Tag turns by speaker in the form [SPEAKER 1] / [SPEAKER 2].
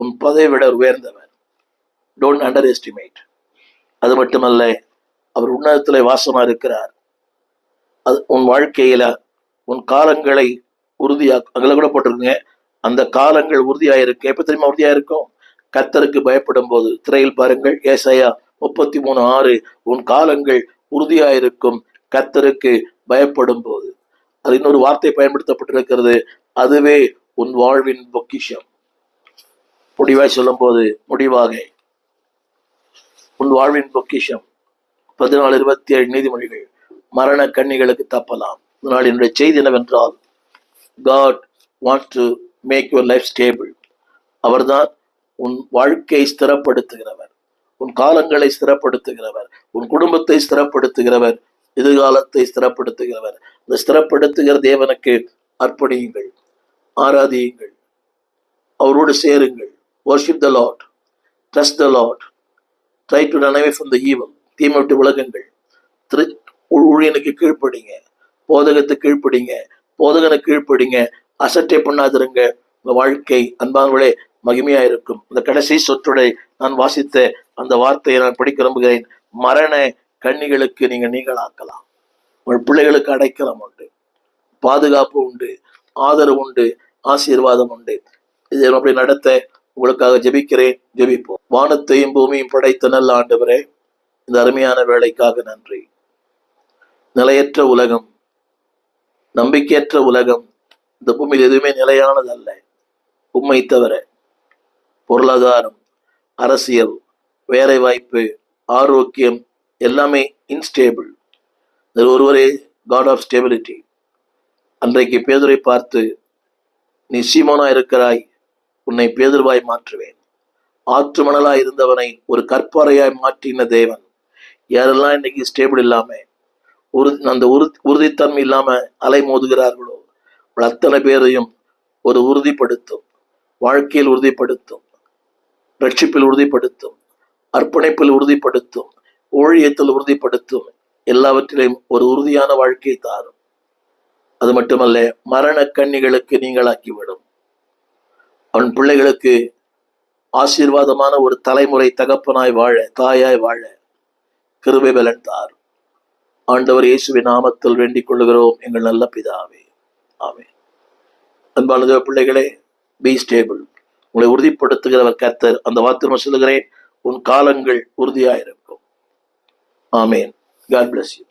[SPEAKER 1] உன் பதவியை விட உயர்ந்தவர். Don't under estimate. அது மட்டுமல்ல, அவர் உன்னதத்திலே வாசமா இருக்கிறார். அது உன் வாழ்க்கையில உன் காலங்களை உறுதியா, அங்கே கூட போட்டிருக்குங்க, அந்த காலங்கள் உறுதியா இருக்கு. எப்ப தெரியுமா உறுதியா இருக்கும்? கர்த்தருக்கு பயப்படும் போது. திரையில் பாருங்கள், ஏசாயா 33:6. உன் காலங்கள் உறுதியா இருக்கும் கர்த்தருக்கு பயப்படும் போது. அது இன்னொரு வார்த்தை பயன்படுத்தப்பட்டிருக்கிறது, அதுவே உன் வாழ்வின் பொக்கிஷம். முடிவாய் சொல்லும் போது, முடிவாக உன் வாழ்வின் பொக்கிஷம். 14:27 நீதிமொழிகள். மரண கண்ணிகளுக்கு தப்பலாம். இதனால் என்னுடைய செய்தி என்னவென்றால், God wants to make your life stable. அவர்தான் உன் வாழ்க்கையை ஸ்திரப்படுத்துகிறவர், உன் காலங்களை ஸ்திரப்படுத்துகிறவர், உன் குடும்பத்தை ஸ்திரப்படுத்துகிறவர், எதிர்காலத்தை ஸ்திரப்படுத்துகிறவர். இந்த ஸ்திரப்படுத்துகிற தேவனுக்கு அர்ப்பணியுங்கள், ஆராதியுங்கள், அவரோடு சேருங்கள். worship the Lord, trust the Lord, try to run away from the evil. தீமை விட்டு விலகுங்கள். ஊழியனுக்கு கீழ்ப்படிங்க, போதகத்துக்கு கீழ்ப்படிங்க, போதகனுக்கு கீழ்ப்படிங்க. அசட்டை பண்ணாதிருங்க. உங்க வாழ்க்கை அன்பானவர்களே மகிமையா இருக்கும். இந்த கடைசி சொற்றொடை நான் வாசித்த அந்த வார்த்தையை நான் படிக்க விரும்புகிறேன். மரண கண்ணிகளுக்கு நீங்களாக்கலாம். உங்கள் பிள்ளைகளுக்கு அடைக்கலம் உண்டு, பாதுகாப்பு உண்டு, ஆதரவு உண்டு, ஆசீர்வாதம் உண்டு. இதை அப்படி நடத்த உங்களுக்காக ஜெபிக்கிறேன். ஜெபிப்போம். வானத்தையும் பூமியும் படைத்த நல்ல ஆண்டவரே, இந்த அருமையான வேலைக்காக நன்றி. நிலையற்ற உலகம், நம்பிக்கையற்ற உலகம், இந்த பூமியில் எதுவுமே நிலையானதல்ல உம்மை தவிர. பொருளாதாரம், அரசியல், வேலை வாய்ப்பு, ஆரோக்கியம் எல்லாமே இன்ஸ்டேபிள். இதில் ஒருவரே காட் ஆஃப் ஸ்டெபிலிட்டி. அன்றைக்கு பேதுரை பார்த்து, நீ சீமோனா இருக்கிறாய், உன்னை பேதுருவாய் மாற்றுவேன். ஆற்று மணலாய் இருந்தவனை ஒரு கற்பாறையாய் மாற்றின தேவன். யாரெல்லாம் இன்னைக்கு ஸ்டேபிள் இல்லாம, அந்த உறுதித்தன்மை இல்லாம அலை மோதுகிறார்களோ, அத்தனை பேரையும் ஒரு உறுதிப்படுத்தும், வாழ்க்கையில் உறுதிப்படுத்தும், ரட்சிப்பில் உறுதிப்படுத்தும், அர்ப்பணிப்பில் உறுதிப்படுத்தும், ஊழியத்தில் உறுதிப்படுத்தும். எல்லாவற்றிலையும் ஒரு உறுதியான வாழ்க்கையை தாரும். அது மட்டுமல்ல, மரண கண்ணிகளுக்கு நீங்களாக்கிவிடும். அவன் பிள்ளைகளுக்கு ஆசீர்வாதமான ஒரு தலைமுறை தகப்பனாய் வாழ, தாயாய் வாழ கிருபை பலன் தாரும். ஆண்டவர் இயேசுவின் நாமத்தில் வேண்டிக் கொள்ளுகிறோம் எங்கள் நல்ல பிதாவே, ஆமென். அன்பான பிள்ளைகளே, பி ஸ்டேபிள். உங்களை உறுதிப்படுத்துகிறவர் கர்த்தர். அந்த வார்த்தை சொல்லுகிறேன், உன் காலங்கள் உறுதியாயிருக்கும். ஆமென். God bless you.